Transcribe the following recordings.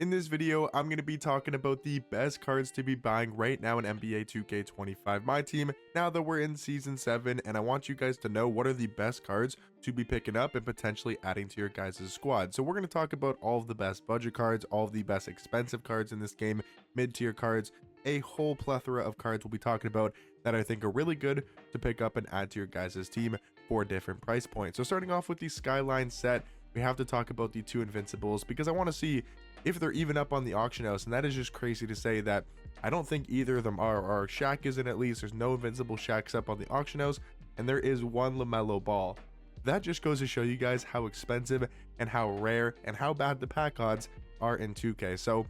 In this video, I'm going to be talking about the best cards to be buying right now in NBA 2K25 My Team, now that we're in Season 7, and I want you guys to know what are the best cards to be picking up and potentially adding to your guys' squad. So we're going to talk about all of the best budget cards, all of the best expensive cards in this game, mid-tier cards, a whole plethora of cards we'll be talking about that I think are really good to pick up and add to your guys' team for different price points. So starting off with the Skyline set, we have to talk about the two Invincibles because I want to see if they're even up on the auction house, and that is just crazy to say that I don't think either of them are. Our Shaq isn't, at least. There's no Invincible Shaqs up on the auction house, and there is one LaMelo Ball. That just goes to show you guys how expensive and how rare and how bad the pack odds are in 2K. So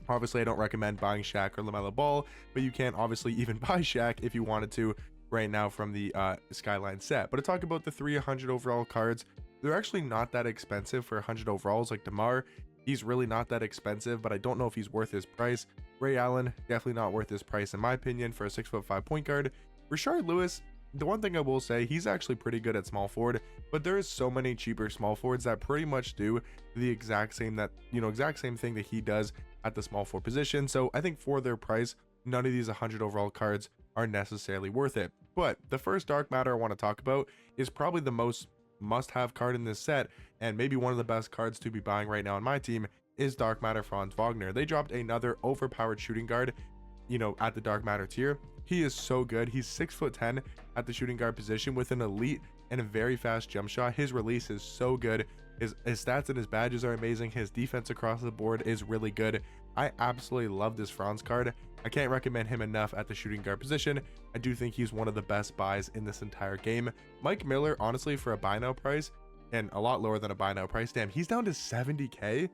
obviously I don't recommend buying Shaq or LaMelo Ball, but you can obviously even buy Shaq if you wanted to right now from the Skyline set. But to talk about the 300 overall cards, they're actually not that expensive for 100 overalls. Like DeMar, he's really not that expensive, but I don't know if he's worth his price. Ray Allen, definitely not worth his price in my opinion for a 6'5" point guard. Rashard Lewis, the one thing I will say, he's actually pretty good at small forward, but there is so many cheaper small forwards that pretty much do the exact same thing that he does at the small forward position. So I think for their price, none of these 100 overall cards are necessarily worth it. But the first dark matter I want to talk about is probably the most must-have card in this set, and maybe one of the best cards to be buying right now on my team is Dark Matter Franz Wagner. They dropped another overpowered shooting guard, at the Dark Matter tier. He is so good. He's 6'10" at the shooting guard position with an elite and a very fast jump shot. His release is so good. His stats and his badges are amazing. His defense across the board is really good. I absolutely love this Franz card. I can't recommend him enough at the shooting guard position. I do think he's one of the best buys in this entire game. Mike Miller, honestly, for a buy now price, and a lot lower than a buy now price, damn, he's down to 70k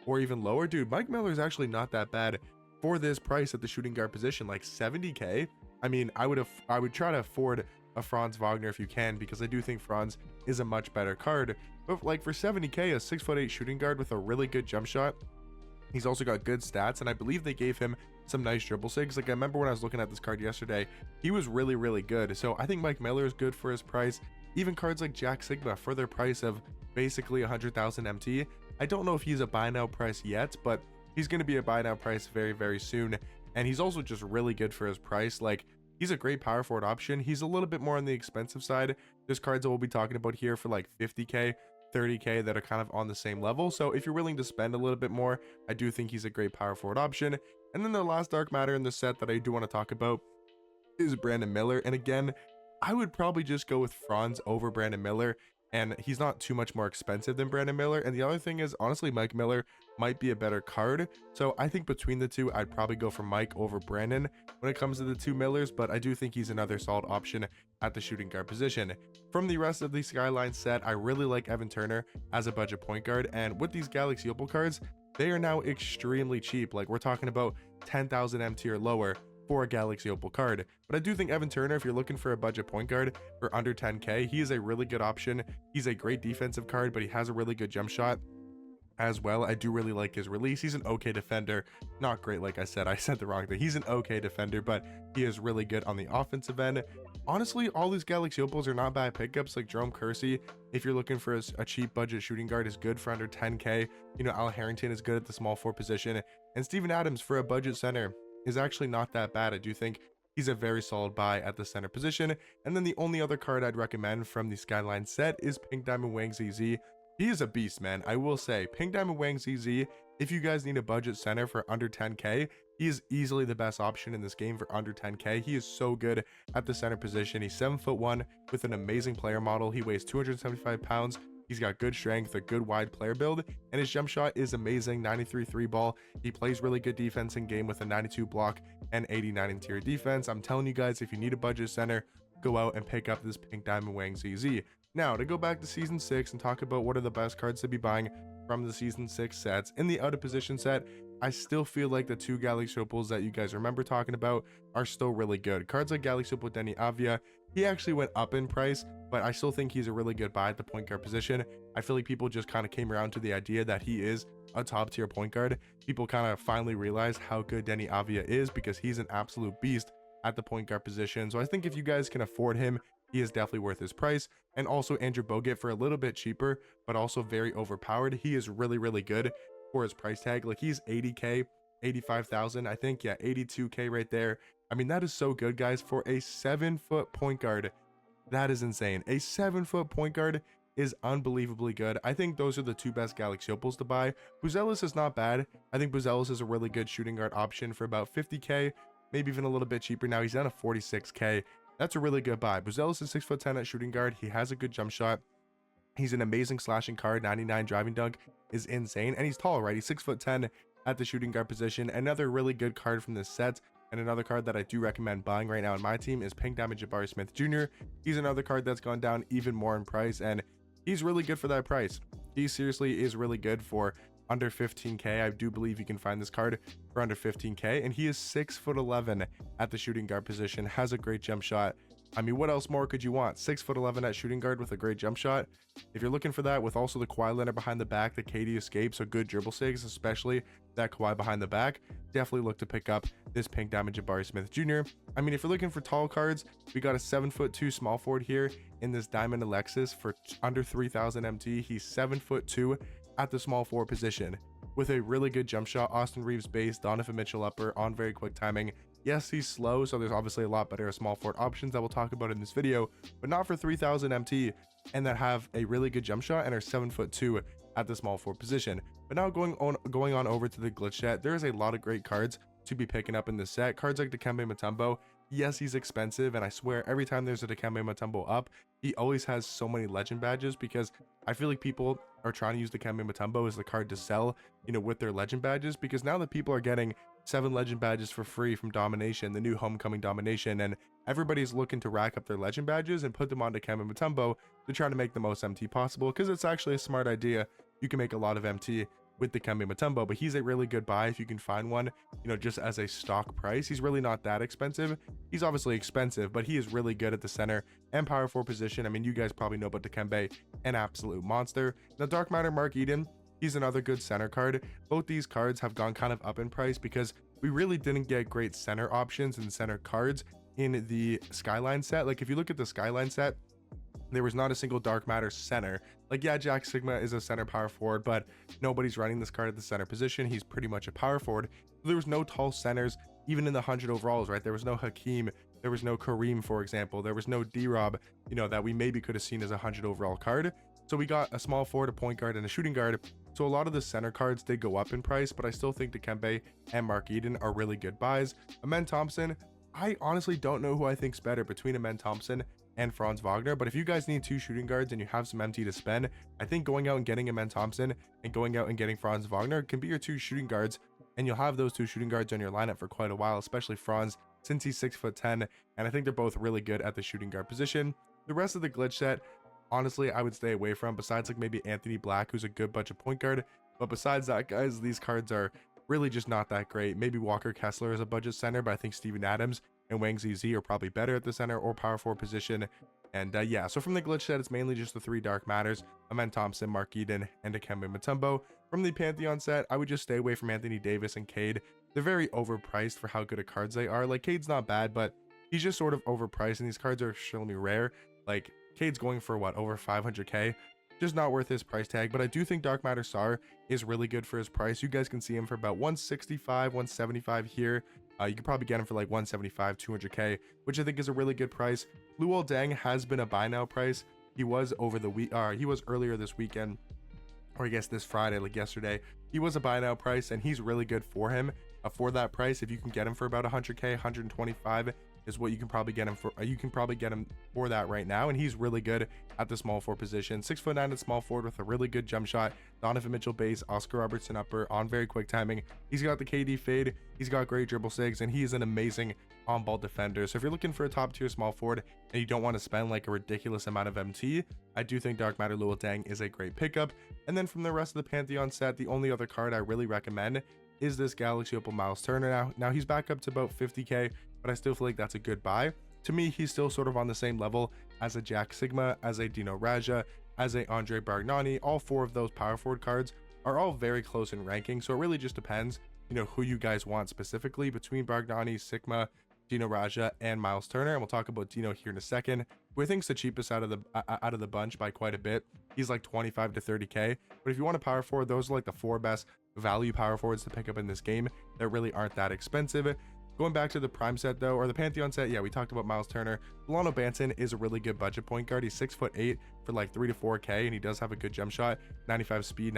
or even lower. Dude, Mike Miller is actually not that bad for this price at the shooting guard position. Like 70k, I mean, I would try to afford a Franz Wagner if you can, because I do think Franz is a much better card. But like for 70k, a 6'8" shooting guard with a really good jump shot, he's also got good stats, and I believe they gave him some nice dribble sigs. Like I remember when I was looking at this card yesterday, he was really good. So I think Mike Miller is good for his price. Even cards like Jack Sigma for their price of basically 100,000 MT, I don't know if he's a buy now price yet, but he's going to be a buy now price very soon. And he's also just really good for his price. Like, he's a great power forward option. He's a little bit more on the expensive side. There's cards that we'll be talking about here for like 50k, 30k that are kind of on the same level. So if you're willing to spend a little bit more, I do think he's a great power forward option. And then the last dark matter in the set that I do want to talk about is Brandon Miller. And again, I would probably just go with Franz over Brandon Miller, and he's not too much more expensive than Brandon Miller. And the other thing is, honestly, Mike Miller might be a better card. So I think between the two, I'd probably go for Mike over Brandon when it comes to the two Millers, but I do think he's another solid option at the shooting guard position. From the rest of the Skyline set, I really like Evan Turner as a budget point guard, and with these Galaxy Opal cards, they are now extremely cheap. Like, we're talking about 10,000 MT or lower for a Galaxy Opal card. But I do think Evan Turner, if you're looking for a budget point guard for under 10k, he is a really good option. He's a great defensive card, but he has a really good jump shot as well. I do really like his release. He's an okay defender, not great. Like I said the wrong thing. He's an okay defender, but he is really good on the offensive end. Honestly, all these Galaxy Opals are not bad pickups. Like Jerome Kersey, if you're looking for a cheap budget shooting guard, is good for under 10k. Al Harrington is good at the small forward position, and Steven Adams for a budget center is actually not that bad. I do think he's a very solid buy at the center position. And then the only other card I'd recommend from the Skyline set is Pink Diamond Wang ZZ. He is a beast, man. I will say, Pink Diamond Wang ZZ, if you guys need a budget center for under 10k, he is easily the best option in this game for under 10k. He is so good at the center position. He's 7'1" with an amazing player model. He weighs 275 pounds. He's got good strength, a good wide player build, and his jump shot is amazing. 93 3 ball. He plays really good defense in game with a 92 block and 89 interior defense. I'm telling you guys, if you need a budget center, go out and pick up this Pink Diamond Wang ZZ. Now, to go back to Season 6 and talk about what are the best cards to be buying from the Season 6 sets. In the out of position set, I still feel like the two Galaxy Opals that you guys remember talking about are still really good. Cards like Galaxy Opal Denny Avia, he actually went up in price, but I still think he's a really good buy at the point guard position. I feel like people just kind of came around to the idea that he is a top tier point guard. People kind of finally realized how good Denny Avia is, because he's an absolute beast at the point guard position. So I think if you guys can afford him, he is definitely worth his price. And also Andrew Bogut for a little bit cheaper, but also very overpowered. He is really good for his price tag. Like he's 80k, 85,000, I think. Yeah, 82k right there. I mean, that is so good, guys, for a 7-foot point guard. That is insane. A 7-foot point guard is unbelievably good. I think those are the two best Galaxy Opals to buy. Buzelis is not bad. I think Buzelis is a really good shooting guard option for about 50k, maybe even a little bit cheaper. Now he's down to 46k. That's a really good buy. Buzelis is 6'10" at shooting guard. He has a good jump shot. He's an amazing slashing card. 99 driving dunk is insane. And he's tall, right? He's 6'10" at the shooting guard position. Another really good card from this set, and another card that I do recommend buying right now in my team, is Pink Diamond Jabari Smith Jr. He's another card that's gone down even more in price, and he's really good for that price. He seriously is really good for under 15k. I do believe you can find this card for under 15k, and he is 6'11" at the shooting guard position, has a great jump shot. I mean, what else more could you want? 6'11" at shooting guard with a great jump shot. If you're looking for that, with also the Kawhi Leonard behind the back, the KD escapes, so good dribble sigs, especially that Kawhi behind the back, definitely look to pick up this Pink Diamond Jabari Smith Jr. I mean, if you're looking for tall cards, we got a 7'2" small forward here in this Diamond Alexis for under 3,000 MT. He's 7'2" at the small forward position with a really good jump shot. Austin Reeves base, Donovan Mitchell upper on very quick timing. Yes, he's slow, so there's obviously a lot better small forward options that we'll talk about in this video, but not for 3,000 MT and that have a really good jump shot and are 7'2" at the small forward position. But now going on over to the glitch set, there is a lot of great cards to be picking up in this set. Cards like Dikembe Mutombo, yes, he's expensive, and I swear every time there's a Dikembe Mutombo up, he always has so many legend badges, because I feel like people are trying to use Dikembe Mutombo as the card to sell, you know, with their legend badges, because now that people are getting 7 legend badges for free from Domination, the new homecoming Domination, and everybody's looking to rack up their legend badges and put them on Dikembe Mutombo to try to make the most MT possible, because it's actually a smart idea. You can make a lot of MT with Dikembe Mutombo, but he's a really good buy if you can find one, you know, just as a stock price. He's really not that expensive. He's obviously expensive, but he is really good at the center and power forward position. I mean, you guys probably know about Dikembe, an absolute monster. Now, Dark Matter Mark Eden, he's another good center card. Both these cards have gone kind of up in price because we really didn't get great center options and center cards in the Skyline set. Like, if you look at the Skyline set, there was not a single Dark Matter center. Like, yeah, Jack Sigma is a center power forward, but nobody's running this card at the center position. He's pretty much a power forward. There was no tall centers, even in the 100 overalls, right? There was no Hakeem, there was no Kareem, for example. There was no D-Rob, you know, that we maybe could have seen as a 100 overall card. So we got a small forward, a point guard, and a shooting guard. So a lot of the center cards did go up in price, but I still think Dikembe and Mark Eden are really good buys. Amen Thompson, I honestly don't know who I think's better between Amen Thompson and Franz Wagner, but if you guys need 2 shooting guards and you have some MT to spend, I think going out and getting Amen Thompson and going out and getting Franz Wagner can be your 2 shooting guards, and you'll have those 2 shooting guards on your lineup for quite a while, especially Franz, since he's 6'10", and I think they're both really good at the shooting guard position. The rest of the glitch set, honestly, I would stay away from, besides like maybe Anthony Black, who's a good budget point guard. But besides that, guys, these cards are really just not that great. Maybe Walker Kessler is a budget center, but I think Steven Adams and Wang Zz are probably better at the center or power forward position. And yeah, so from the glitch set, it's mainly just the 3 Dark Matters: Amen Thompson, Mark Eden, and Dikembe Mutombo. From the Pantheon set, I would just stay away from Anthony Davis and Cade. They're very overpriced for how good of cards they are. Like, Cade's not bad, but he's just sort of overpriced, and these cards are extremely rare. Like, Cade's going for what, over 500k? Just not worth his price tag. But I do think Dark Matter Sar is really good for his price. You guys can see him for about 165, 175 here. You could probably get him for like 175, 200k, which I think is a really good price. Luol Deng has been a buy now price. He was over the week, he was earlier this weekend, or I guess this Friday, like yesterday. He was a buy now price, and he's really good for him. For that price, if you can get him for about 100k, 125 is what you can probably get him for. You can probably get him for that right now, and he's really good at the small forward position. 6'9" at small forward with a really good jump shot. Donovan Mitchell base, Oscar Robertson upper on very quick timing. He's got the KD fade, he's got great dribble sigs, and he's an amazing on-ball defender. So if you're looking for a top tier small forward and you don't want to spend like a ridiculous amount of MT, I do think Dark Matter Luol Deng is a great pickup. And then from the rest of the Pantheon set, the only other card I really recommend is this Galaxy Opal Miles Turner. Now he's back up to about 50k, but I still feel like that's a good buy. To me, he's still sort of on the same level as a Jack Sigma, as a Dino Raja, as a Andre Bargnani. All 4 of those power forward cards are all very close in ranking, so it really just depends, you know, who you guys want specifically between Bargnani, Sigma, Dino Raja, and Miles Turner. And we'll talk about Dino here in a second, who I think's the cheapest out of the bunch by quite a bit. He's like 25 to 30k. But if you want a power forward, those are like the 4 best value power forwards to pick up in this game that really aren't that expensive. Going back to the prime set though, or the Pantheon set, yeah, we talked about Miles Turner. Delano Banton is a really good budget point guard. He's 6'8" for like 3 to 4K, and he does have a good jump shot, 95 speed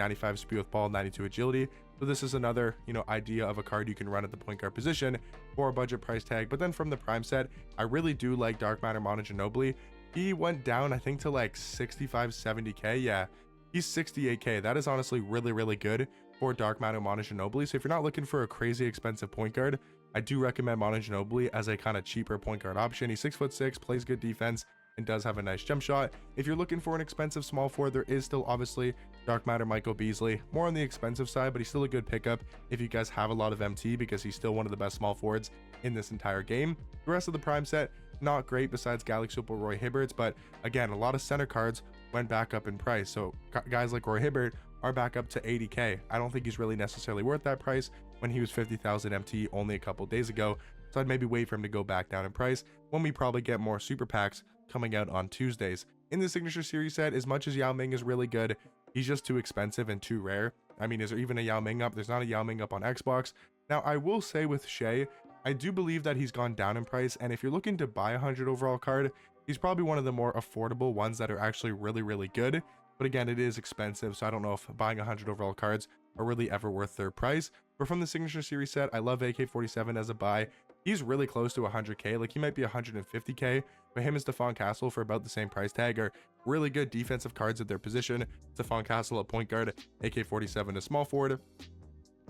with ball, 92 agility. So this is another, idea of a card you can run at the point guard position for a budget price tag. But then from the prime set, I really do like Dark Matter Manu Ginobili. He went down, I think, to like 65, 70K. Yeah, he's 68K. That is honestly really, really good for Dark Matter Manu Ginobili. So if you're not looking for a crazy expensive point guard, I do recommend Manu Ginobili as a kind of cheaper point guard option. He's 6'6", plays good defense, and does have a nice jump shot. If you're looking for an expensive small forward, there is still obviously Dark Matter Michael Beasley, more on the expensive side, but he's still a good pickup if you guys have a lot of MT, because he's still one of the best small forwards in this entire game. The rest of the prime set, not great besides Galaxy Opal Roy Hibbert's, but again, a lot of center cards went back up in price. So guys like Roy Hibbert are back up to 80K. I don't think he's really necessarily worth that price when he was 50,000 MT only a couple days ago. So I'd maybe wait for him to go back down in price when we probably get more super packs coming out on Tuesdays. In the Signature Series set, as much as Yao Ming is really good, he's just too expensive and too rare. I mean, is there even a Yao Ming up? There's not a Yao Ming up on Xbox. Now, I will say with Shea, I do believe that he's gone down in price, and if you're looking to buy a 100 overall card, he's probably one of the more affordable ones that are actually really, really good. But again, it is expensive, so I don't know if buying 100 overall cards are really ever worth their price. But from the Signature Series set, I love AK-47 as a buy. He's really close to 100K, like he might be 150K, but him and Stephon Castle for about the same price tag are really good defensive cards at their position. Stephon Castle at point guard, AK-47 a small forward.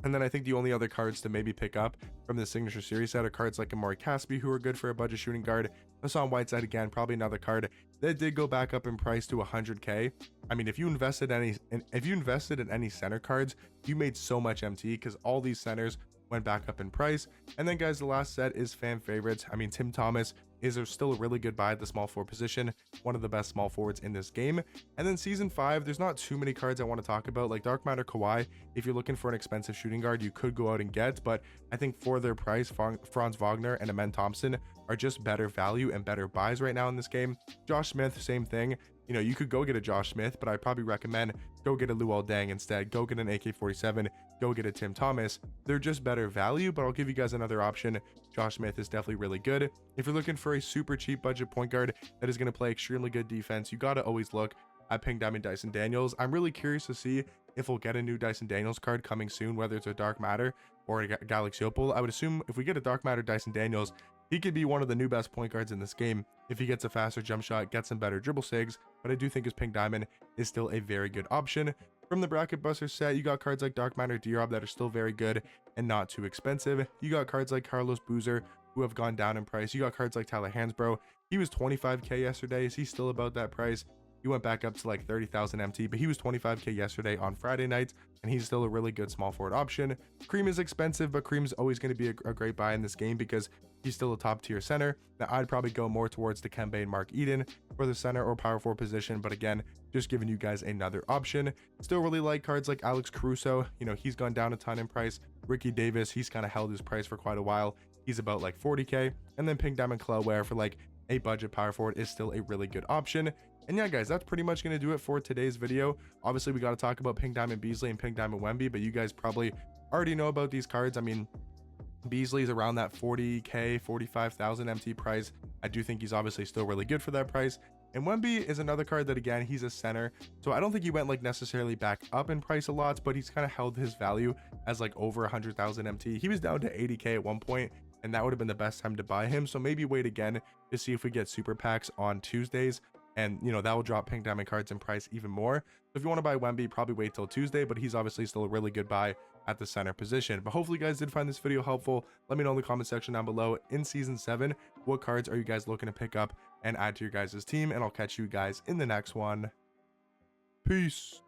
And then I think the only other cards to maybe pick up from the Signature Series set are cards like Amari Caspi, who are good for a budget shooting guard. Hassan Whiteside, again, probably another card that did go back up in price to 100K. I mean, if you invested in any center cards, you made so much MT because all these centers went back up in price. And then guys, the last set is fan favorites. I mean, Tim Thomas is still a really good buy at the small forward position, one of the best small forwards in this game. And then season 5, there's not too many cards I want to talk about, like Dark Matter Kawhi. If you're looking for an expensive shooting guard, you could go out and get, but I think for their price, Franz Wagner and Amen Thompson are just better value and better buys right now in this game. Josh Smith, same thing. You could go get a Josh Smith, but I'd probably recommend go get a Luol Deng instead. Go get an AK-47, go get a Tim Thomas. They're just better value, but I'll give you guys another option. Josh Smith is definitely really good. If you're looking for a super cheap budget point guard that is going to play extremely good defense, you got to always look at Pink Diamond Dyson Daniels. I'm really curious to see if we'll get a new Dyson Daniels card coming soon, whether it's a Dark Matter or a Galaxy Opal. I would assume if we get a Dark Matter Dyson Daniels, he could be one of the new best point guards in this game if he gets a faster jump shot, gets some better dribble sigs, but I do think his Pink Diamond is still a very good option. From the Bracket Buster set, you got cards like Dark Matter D-Rob that are still very good and not too expensive. You got cards like Carlos Boozer, who have gone down in price. You got cards like Tyler Hansbrough. He was 25K yesterday. Is he still about that price? He went back up to like 30,000 MT, but he was 25K yesterday on Friday night, and he's still a really good small forward option. Cream is expensive, but Cream's always going to be a great buy in this game because he's still a top tier center. Now, I'd probably go more towards the Kemba and Mark Eden for the center or power forward position, but again, just giving you guys another option. Still really like cards like Alex Caruso. He's gone down a ton in price. Ricky Davis, he's kind of held his price for quite a while. He's about like 40K. And then Pink Diamond Clawware for like a budget power forward is still a really good option. And yeah, guys, that's pretty much going to do it for today's video. Obviously, we got to talk about Pink Diamond Beasley and Pink Diamond Wemby, but you guys probably already know about these cards. I mean, Beasley's around that 40K, 45,000 MT price. I do think he's obviously still really good for that price. And Wemby is another card that, again, he's a center, so I don't think he went like necessarily back up in price a lot, but he's kind of held his value as like over 100,000 MT. He was down to 80K at one point, and that would have been the best time to buy him. So maybe wait again to see if we get super packs on Tuesdays, and that will drop Pink Diamond cards in price even more. So if you want to buy Wemby, probably wait till Tuesday, but he's obviously still a really good buy at the center position. But hopefully you guys did find this video helpful. Let me know in the comment section down below, in season 7, what cards are you guys looking to pick up and add to your guys' team, and I'll catch you guys in the next one. Peace.